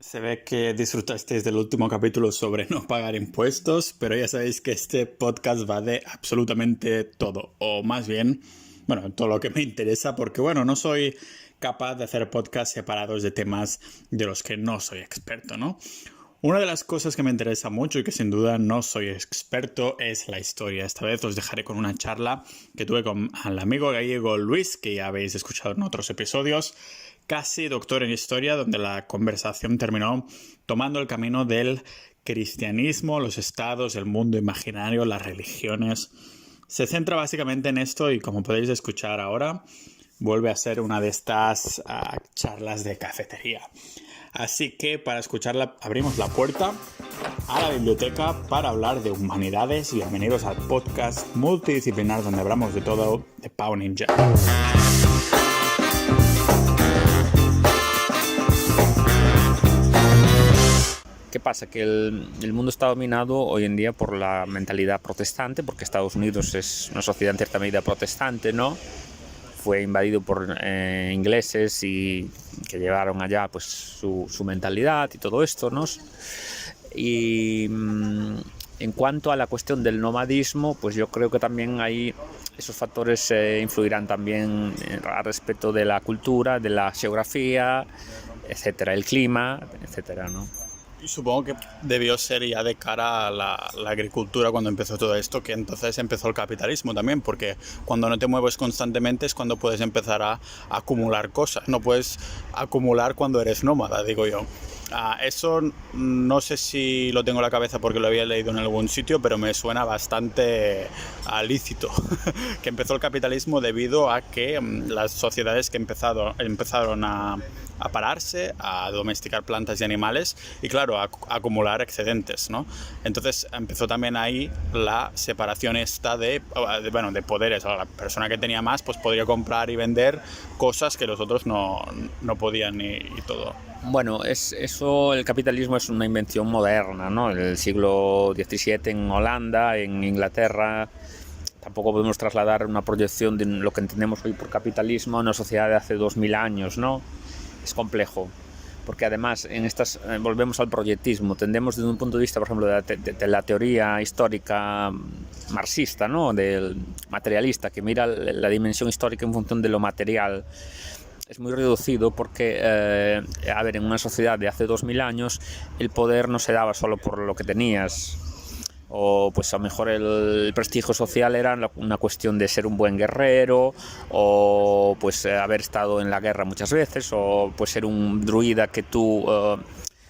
Se ve que disfrutasteis del último capítulo sobre no pagar impuestos, pero ya sabéis que este podcast va de absolutamente todo, o más bien, bueno, todo lo que me interesa, porque bueno, no soy capaz de hacer podcasts separados de temas de los que no soy experto, ¿no? Una de las cosas que me interesa mucho y que sin duda no soy experto es la historia. Esta vez os dejaré con una charla que tuve con el amigo gallego Luis, que ya habéis escuchado en otros episodios, casi doctor en historia, donde la conversación terminó tomando el camino del cristianismo, los estados, el mundo imaginario, las religiones. Se centra básicamente en esto y, como podéis escuchar ahora, vuelve a ser una de estas charlas de cafetería. Así que para escucharla abrimos la puerta a la biblioteca para hablar de humanidades y bienvenidos al podcast multidisciplinar donde hablamos de todo de Pau Ninja. ¿Qué pasa? Que el mundo está dominado hoy en día por la mentalidad protestante, porque Estados Unidos es una sociedad en cierta medida protestante, ¿no? Fue invadido por ingleses y que llevaron allá pues su mentalidad y todo esto, ¿no? Y en cuanto a la cuestión del nomadismo, pues yo creo que también hay esos factores influirán también al respecto de la cultura, de la geografía, etcétera, el clima, etcétera, ¿no? Y supongo que debió ser ya de cara a la agricultura cuando empezó todo esto, que entonces empezó el capitalismo también, porque cuando no te mueves constantemente es cuando puedes empezar a acumular cosas. No puedes acumular cuando eres nómada, digo yo. Eso no sé si lo tengo en la cabeza porque lo había leído en algún sitio, pero me suena bastante lícito. Que empezó el capitalismo debido a que las sociedades que empezaron a pararse, a domesticar plantas y animales y claro, a acumular excedentes, ¿no? Entonces empezó también ahí la separación esta de poderes. La persona que tenía más pues podría comprar y vender cosas que los otros no podían y todo. Bueno, el capitalismo es una invención moderna, ¿no? En el siglo XVII en Holanda, en Inglaterra. Tampoco podemos trasladar una proyección de lo que entendemos hoy por capitalismo a una sociedad de hace 2000 años, ¿no? Es complejo, porque además volvemos al proyectismo, tendemos desde un punto de vista, por ejemplo, de la teoría histórica marxista, ¿no? Del materialista, que mira la dimensión histórica en función de lo material. Es muy reducido porque, en una sociedad de hace 2000 años el poder no se daba solo por lo que tenías, o pues a lo mejor el prestigio social era una cuestión de ser un buen guerrero, o pues haber estado en la guerra muchas veces, o pues ser un druida que tú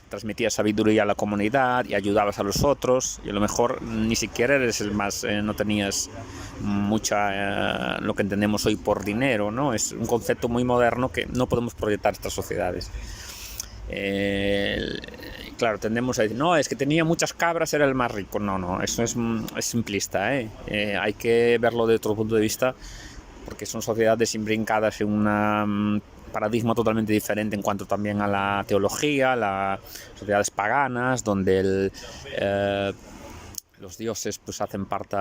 transmitías sabiduría a la comunidad y ayudabas a los otros, y a lo mejor ni siquiera eres el más, no tenías mucha lo que entendemos hoy por dinero, ¿no? Es un concepto muy moderno que no podemos proyectar a estas sociedades. Claro, tendemos a decir, no, es que tenía muchas cabras, era el más rico. No, eso es simplista, hay que verlo de otro punto de vista, porque son sociedades imbrincadas en un paradigma totalmente diferente en cuanto también a la teología, las sociedades paganas, donde los dioses pues hacen parte,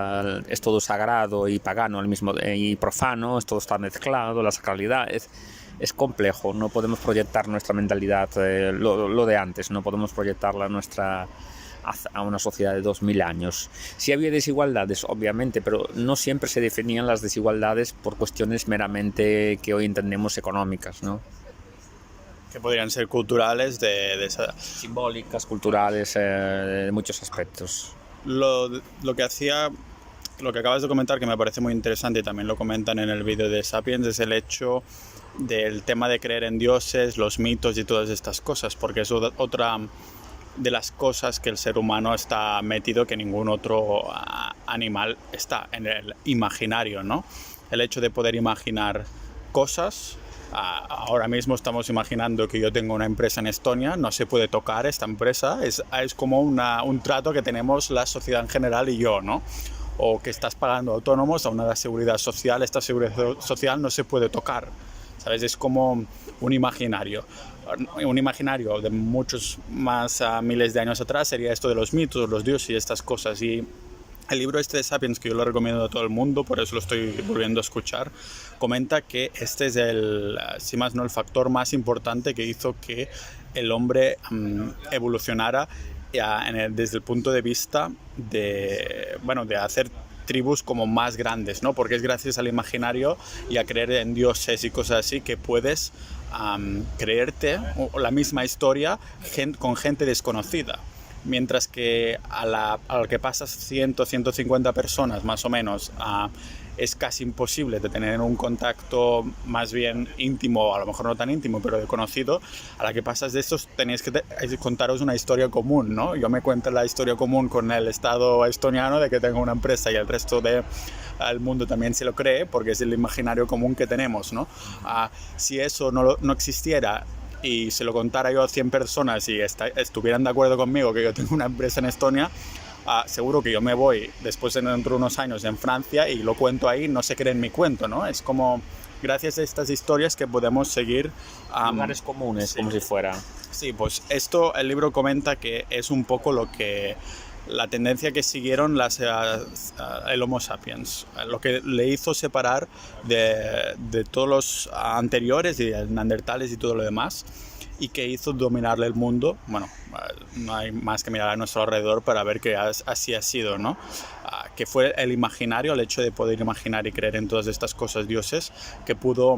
es todo sagrado y pagano y profano, todo está mezclado, la sacralidad es complejo. No podemos proyectar nuestra mentalidad, lo de antes, no podemos proyectarla a una sociedad de 2000 años. Sí había desigualdades, obviamente, pero no siempre se definían las desigualdades por cuestiones meramente que hoy entendemos económicas, ¿no? Que podrían ser culturales, simbólicas, culturales, de muchos aspectos. Lo que acabas de comentar, que me parece muy interesante y también lo comentan en el vídeo de Sapiens, es el hecho del tema de creer en dioses, los mitos y todas estas cosas, porque es otra de las cosas que el ser humano está metido, que ningún otro animal está en el imaginario, ¿no? El hecho de poder imaginar cosas. Ahora mismo estamos imaginando que yo tengo una empresa en Estonia, no se puede tocar esta empresa, es como un trato que tenemos la sociedad en general y yo, ¿no? O que estás pagando autónomos a una seguridad social, esta seguridad social no se puede tocar, ¿sabes? Es como un imaginario de muchos más miles de años atrás sería esto de los mitos, los dioses y estas cosas. Y el libro este de Sapiens, que yo lo recomiendo a todo el mundo, por eso lo estoy volviendo a escuchar, comenta que este es si más no el factor más importante que hizo que el hombre evolucionara desde el punto de vista de hacer tribus como más grandes, ¿no? Porque es gracias al imaginario y a creer en dioses y cosas así que puedes creerte la misma historia con gente desconocida. Mientras que a lo que pasas 150 personas más o menos, es casi imposible de tener un contacto más bien íntimo, a lo mejor no tan íntimo, pero de conocido. A la que pasas de estos tenéis que contaros una historia común, ¿no? Yo me cuento la historia común con el Estado estoniano de que tengo una empresa y el resto del mundo también se lo cree porque es el imaginario común que tenemos, ¿no? Si eso no existiera y se lo contara yo a 100 personas y estuvieran de acuerdo conmigo que yo tengo una empresa en Estonia, seguro que yo me voy después dentro de unos años en Francia y lo cuento ahí, no se creen mi cuento, ¿no? Es como gracias a estas historias que podemos seguir lugares comunes, sí. Como si fuera. Sí, pues esto el libro comenta que es un poco la tendencia que siguieron el Homo sapiens, lo que le hizo separar de todos los anteriores y el neandertales y todo lo demás, y que hizo dominarle el mundo. Bueno, no hay más que mirar a nuestro alrededor para ver que así ha sido, ¿no? Que fue el imaginario, el hecho de poder imaginar y creer en todas estas cosas, dioses, que pudo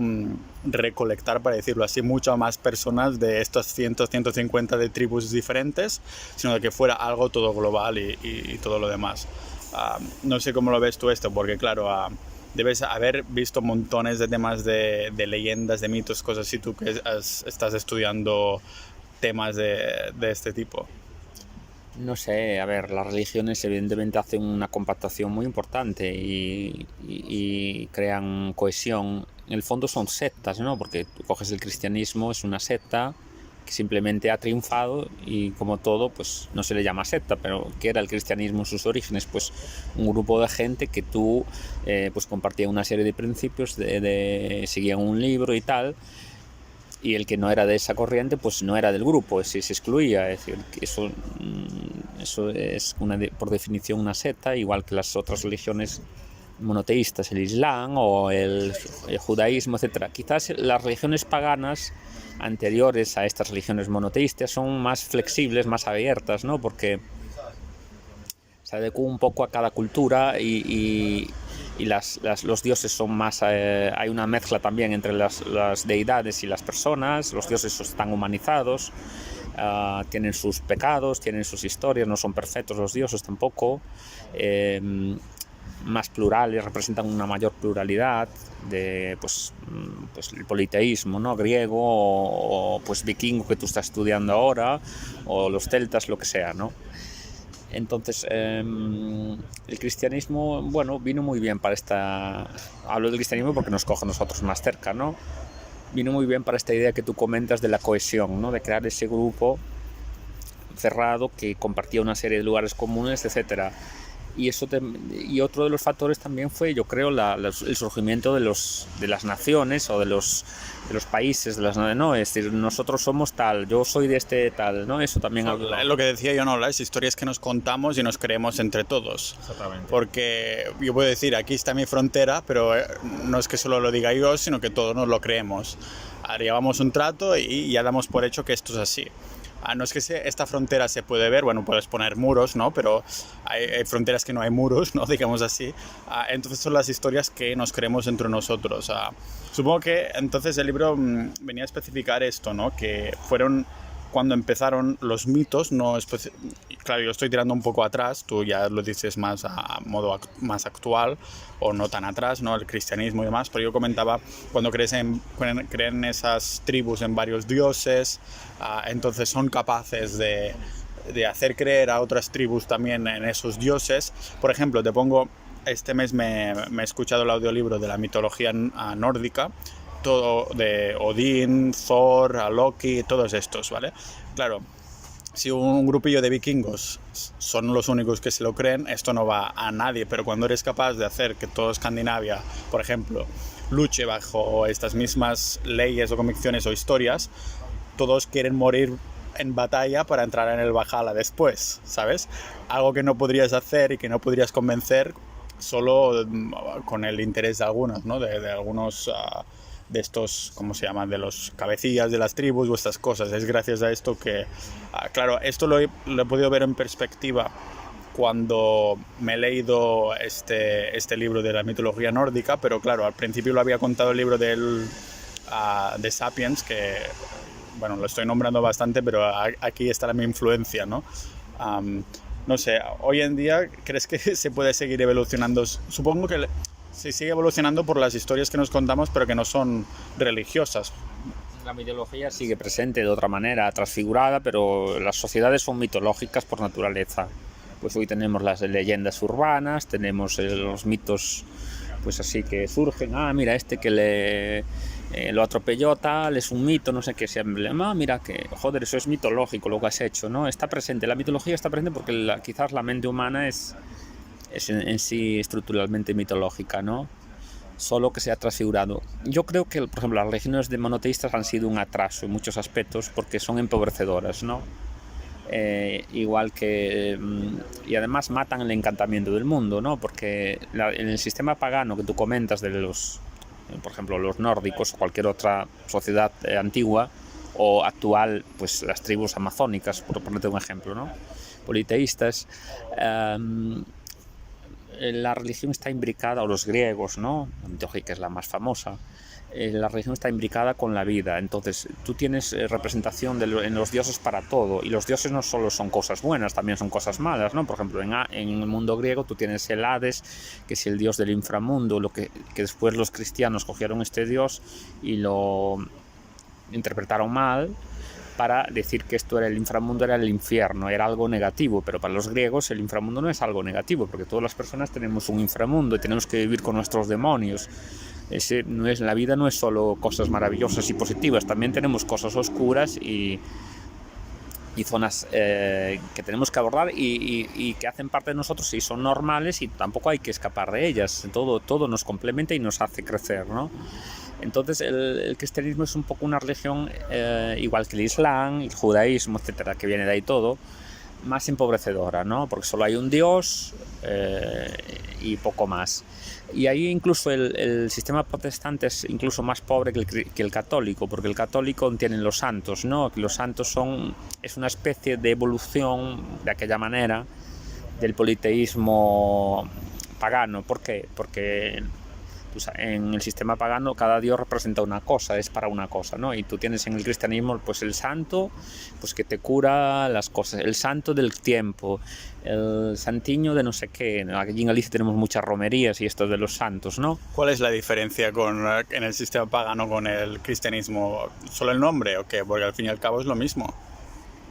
recolectar, para decirlo así, muchas más personas de estas 150 de tribus diferentes, sino de que fuera algo todo global y todo lo demás. No sé cómo lo ves tú esto, porque claro, debes haber visto montones de temas de leyendas, de mitos, cosas así, tú que estás estudiando temas de este tipo. No sé, a ver, las religiones evidentemente hacen una compactación muy importante y crean cohesión. En el fondo son sectas, ¿no? Porque tú coges el cristianismo, es una secta que simplemente ha triunfado y como todo, pues no se le llama secta, pero ¿qué era el cristianismo en sus orígenes? Pues un grupo de gente que pues compartía una serie de principios, seguían un libro y tal, y el que no era de esa corriente pues no era del grupo, se excluía. Es decir, que eso es por definición una secta, igual que las otras religiones monoteístas, el Islam o el judaísmo, etc. Quizás las religiones paganas anteriores a estas religiones monoteístas son más flexibles, más abiertas, ¿no? Porque se adecuan un poco a cada cultura y los dioses son más... hay una mezcla también entre las deidades y las personas. Los dioses están humanizados, tienen sus pecados, tienen sus historias, no son perfectos los dioses tampoco. Más plurales, representan una mayor pluralidad de pues el politeísmo, ¿no? Griego o pues vikingo que tú estás estudiando ahora, o los celtas, lo que sea, ¿no? Entonces el cristianismo, bueno, vino muy bien para hablo del cristianismo porque nos coge a nosotros más cerca, ¿no? Vino muy bien para esta idea que tú comentas de la cohesión, ¿no? De crear ese grupo cerrado que compartía una serie de lugares comunes, etcétera. Y otro de los factores también fue, yo creo, el surgimiento de las naciones o de los países, ¿no? Es decir, nosotros somos tal, yo soy de este tal, ¿no? Eso también lo que decía yo, ¿no? Las historias que nos contamos y nos creemos entre todos. Exactamente. Porque yo puedo decir, aquí está mi frontera, pero no es que solo lo diga yo, sino que todos nos lo creemos. Llevamos un trato y ya damos por hecho que esto es así. No es que esta frontera se puede ver, bueno, puedes poner muros, ¿no? Pero hay fronteras que no hay muros, ¿no? Digamos así. Entonces son las historias que nos creemos entre nosotros. Supongo que entonces el libro venía a especificar esto, ¿no? Que fueron cuando empezaron los mitos, no claro, yo estoy tirando un poco atrás, tú ya lo dices más a modo más actual o no tan atrás, ¿no? El cristianismo y demás, pero yo comentaba cuando creen esas tribus en varios dioses, entonces son capaces de hacer creer a otras tribus también en esos dioses. Por ejemplo, este mes me he escuchado el audiolibro de la mitología nórdica, todo de Odín, Thor, Loki, todos estos, ¿vale? Claro, si un grupillo de vikingos son los únicos que se lo creen, esto no va a nadie, pero cuando eres capaz de hacer que toda Escandinavia, por ejemplo, luche bajo estas mismas leyes o convicciones o historias, todos quieren morir en batalla para entrar en el Valhalla después, ¿sabes? Algo que no podrías hacer y que no podrías convencer solo con el interés de algunos, ¿no? De algunos estos, ¿cómo se llaman?, de los cabecillas de las tribus o estas cosas. Es gracias a esto que, claro, esto lo he podido ver en perspectiva cuando me he leído este libro de la mitología nórdica, pero claro, al principio lo había contado el libro de Sapiens, que, bueno, lo estoy nombrando bastante, pero aquí está mi influencia, ¿no? No sé, hoy en día, ¿crees que se puede seguir evolucionando? Supongo que se sigue evolucionando por las historias que nos contamos, pero que no son religiosas. La mitología sigue presente de otra manera, transfigurada, pero las sociedades son mitológicas por naturaleza. Pues hoy tenemos las leyendas urbanas, tenemos los mitos, pues así que surgen. Mira, que lo atropelló tal, es un mito, no sé qué, ese emblema, mira que, joder, eso es mitológico lo que has hecho, ¿no? Está presente, la mitología está presente porque quizás la mente humana es en sí estructuralmente mitológica, ¿no? Solo que se ha transfigurado. Yo creo que, por ejemplo, las religiones de monoteístas han sido un atraso en muchos aspectos porque son empobrecedoras, ¿no? Igual que y además matan el encantamiento del mundo, ¿no? Porque en el sistema pagano que tú comentas de por ejemplo, los nórdicos o cualquier otra sociedad antigua o actual, pues las tribus amazónicas, por ponerte un ejemplo, ¿no? Politeístas, la religión está imbricada, o los griegos, ¿no? La mitología es la más famosa. La religión está imbricada con la vida, entonces tú tienes representación en los dioses para todo, y los dioses no solo son cosas buenas, también son cosas malas, ¿no? Por ejemplo, en el mundo griego tú tienes el Hades, que es el dios del inframundo, que después los cristianos cogieron este dios y lo interpretaron mal para decir que esto era el inframundo, era el infierno, era algo negativo, pero para los griegos el inframundo no es algo negativo, porque todas las personas tenemos un inframundo y tenemos que vivir con nuestros demonios. La vida no es solo cosas maravillosas y positivas, también tenemos cosas oscuras y zonas que tenemos que abordar y que hacen parte de nosotros y son normales, y tampoco hay que escapar de ellas. Todo nos complementa y nos hace crecer, ¿no? Entonces el cristianismo es un poco una religión igual que el islam, el judaísmo, etcétera, que viene de ahí todo, más empobrecedora, ¿no? Porque solo hay un Dios y poco más. Y ahí incluso el sistema protestante es incluso más pobre que el católico, porque el católico tiene los santos, ¿no? Los santos es una especie de evolución de aquella manera del politeísmo pagano. ¿Por qué? Porque pues, en el sistema pagano cada dios representa una cosa, es para una cosa, ¿no? Y tú tienes en el cristianismo pues el santo, pues que te cura las cosas, el santo del tiempo, el santiño de no sé qué. Aquí en Galicia tenemos muchas romerías y esto de los santos, ¿no? ¿Cuál es la diferencia en el sistema pagano con el cristianismo? ¿Solo el nombre o qué? Porque al fin y al cabo es lo mismo.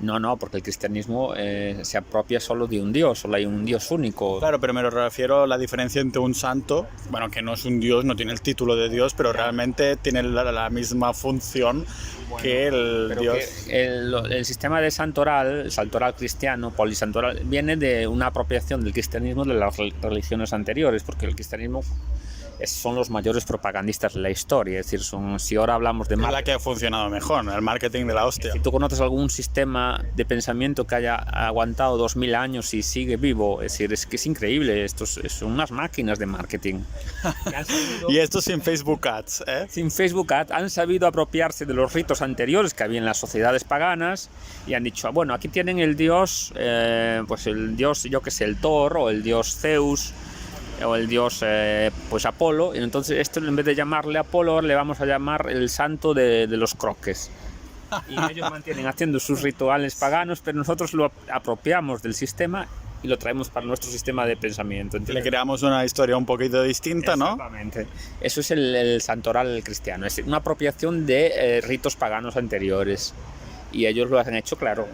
No, porque el cristianismo se apropia solo de un dios, solo hay un dios único. Claro, pero me refiero a la diferencia entre un santo, bueno, que no es un dios, no tiene el título de dios, pero realmente tiene la misma función que el dios. Que el sistema de santoral, el santoral cristiano, polisantoral, viene de una apropiación del cristianismo de las religiones anteriores, porque el cristianismo son los mayores propagandistas de la historia. Es decir, si ahora hablamos de marketing, es la que ha funcionado mejor, el marketing de la hostia. Si tú conoces algún sistema de pensamiento que haya aguantado 2000 años y sigue vivo, es decir, es que es increíble. Estos son unas máquinas de marketing. Y esto sin Facebook Ads, ¿eh? Sin Facebook Ads han sabido apropiarse de los ritos anteriores que había en las sociedades paganas y han dicho, bueno, aquí tienen el dios, pues el dios, yo que sé, el Thor o el dios Zeus o el dios pues Apolo, y entonces esto en vez de llamarle Apolo le vamos a llamar el santo de los croques, y ellos mantienen haciendo sus rituales paganos, pero nosotros lo apropiamos del sistema y lo traemos para nuestro sistema de pensamiento. ¿Entiendes? Le creamos una historia un poquito distinta, ¿no? Exactamente. Eso es el santoral cristiano, es una apropiación de ritos paganos anteriores. Y ellos lo han hecho, claro.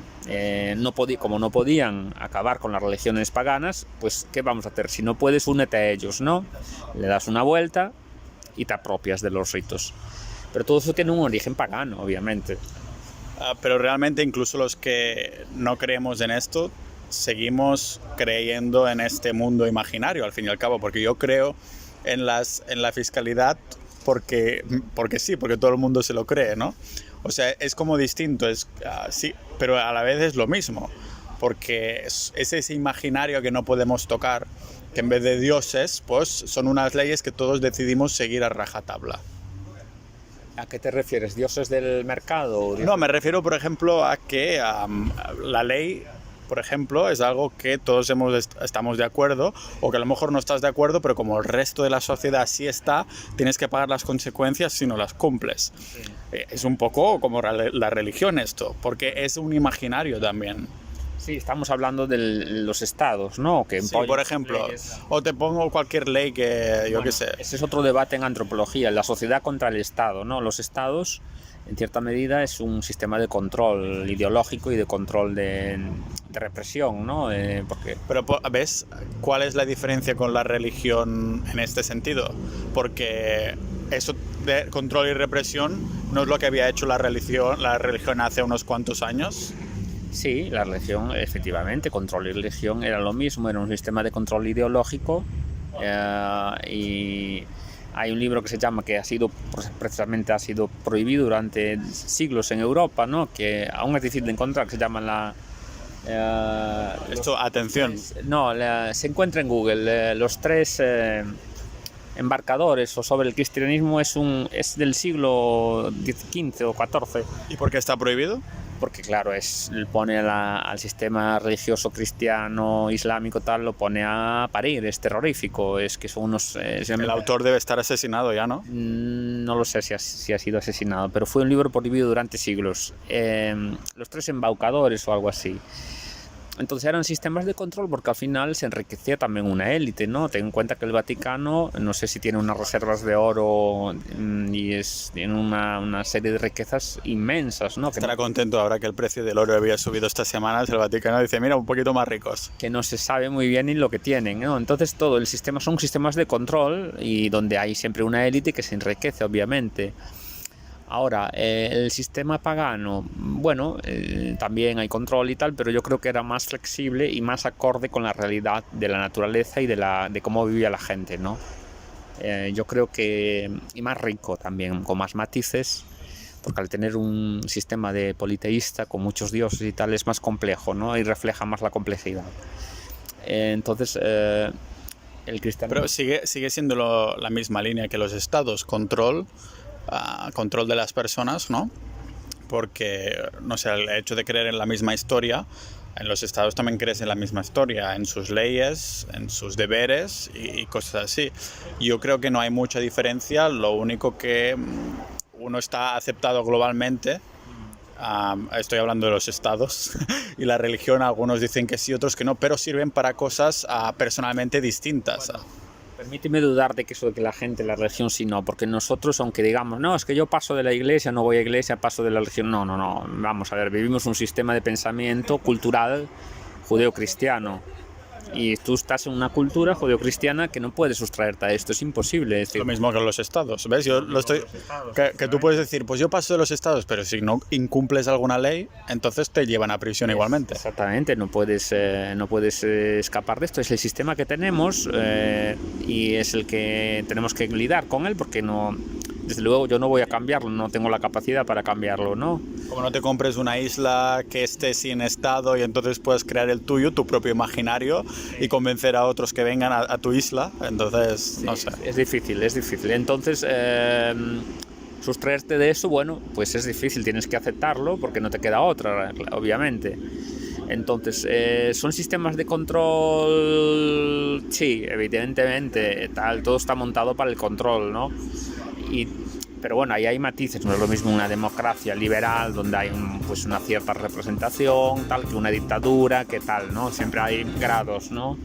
Como no podían acabar con las religiones paganas, pues ¿qué vamos a hacer? Si no puedes, únete a ellos, ¿no? Le das una vuelta y te apropias de los ritos. Pero todo eso tiene un origen pagano, obviamente. Pero realmente incluso los que no creemos en esto, seguimos creyendo en este mundo imaginario, al fin y al cabo, porque yo creo en la fiscalidad porque sí, porque todo el mundo se lo cree, ¿no? O sea, es como distinto, sí, pero a la vez es lo mismo, porque es ese imaginario que no podemos tocar, que en vez de dioses, pues son unas leyes que todos decidimos seguir a rajatabla. ¿A qué te refieres? ¿Dioses del mercado? No, me refiero, por ejemplo, a que la ley, por ejemplo, es algo que todos estamos de acuerdo, o que a lo mejor no estás de acuerdo, pero como el resto de la sociedad sí está, tienes que pagar las consecuencias si no las cumples. Sí. Es un poco como la religión esto, porque es un imaginario también. Sí, estamos hablando de los estados, ¿no? Que sí, por ejemplo, leyes. O te pongo cualquier ley que yo qué sé. Ese es otro debate en antropología, la sociedad contra el Estado, ¿no? Los estados, en cierta medida, es un sistema de control ideológico y de control de represión, ¿no? Pero, ¿ves cuál es la diferencia con la religión en este sentido? Porque eso de control y represión no es lo que había hecho la religión hace unos cuantos años. Sí, la religión, efectivamente, control y religión era lo mismo, era un sistema de control ideológico y hay un libro que se llama, que precisamente ha sido prohibido durante siglos en Europa, ¿no? Que aún es difícil de encontrar, que se llama atención. Se encuentra en Google, los tres embarcadores o sobre el cristianismo, es del siglo XV o XIV. ¿Y por qué está prohibido? Porque claro, pone al sistema religioso cristiano, islámico, tal, lo pone a parir, es terrorífico, es que son unos... el autor debe estar asesinado ya, ¿no? No lo sé si ha sido asesinado, pero fue un libro prohibido durante siglos. Los tres embaucadores o algo así. Entonces eran sistemas de control porque al final se enriquecía también una élite, ¿no? Ten en cuenta que el Vaticano, no sé si tiene unas reservas de oro y tiene una serie de riquezas inmensas, ¿no? Estará contento ahora que el precio del oro había subido estas semanas. El Vaticano dice, mira, un poquito más ricos. Que no se sabe muy bien ni lo que tienen, ¿no? Entonces todo el sistema son sistemas de control y donde hay siempre una élite que se enriquece, obviamente. Ahora, el sistema pagano, bueno, también hay control y tal, pero yo creo que era más flexible y más acorde con la realidad de la naturaleza y de cómo vivía la gente, ¿no? Yo creo que, y más rico también, con más matices, porque al tener un sistema de politeísta con muchos dioses y tal es más complejo, ¿no? Y refleja más la complejidad. Entonces, el cristianismo... Pero sigue siendo la misma línea que los estados, control de las personas, ¿no? Porque, no sé, el hecho de creer en la misma historia, en los estados también crees en la misma historia, en sus leyes, en sus deberes y cosas así. Yo creo que no hay mucha diferencia, lo único que uno está aceptado globalmente, estoy hablando de los estados, y la religión, algunos dicen que sí, otros que no, pero sirven para cosas personalmente distintas. Bueno. Permíteme dudar de que eso de que la religión sí, no, porque nosotros, aunque digamos, no, es que yo paso de la iglesia, no voy a iglesia, paso de la religión, no, vamos a ver, vivimos un sistema de pensamiento cultural judeo-cristiano y tú estás en una cultura judeocristiana que no puedes sustraerte a esto, es imposible. Es decir, lo mismo que los estados, ¿ves? Que tú puedes decir, pues yo paso de los estados, pero si no incumples alguna ley, entonces te llevan a prisión igualmente. Exactamente, no puedes escapar de esto, es el sistema que tenemos y es el que tenemos que lidiar con él, porque no... Desde luego yo no voy a cambiarlo, no tengo la capacidad para cambiarlo, ¿no? Como no te compres una isla que esté sin estado y entonces puedes crear el tuyo, tu propio imaginario, y convencer a otros que vengan a tu isla, entonces, no sé. Es difícil. Entonces, sustraerte de eso, bueno, pues es difícil, tienes que aceptarlo porque no te queda otra, obviamente. Entonces, son sistemas de control, sí, evidentemente, todo está montado para el control, ¿no? Pero bueno, ahí hay matices, no es lo mismo una democracia liberal donde hay pues una cierta representación, tal, que una dictadura, que tal, ¿no? Siempre hay grados, ¿no?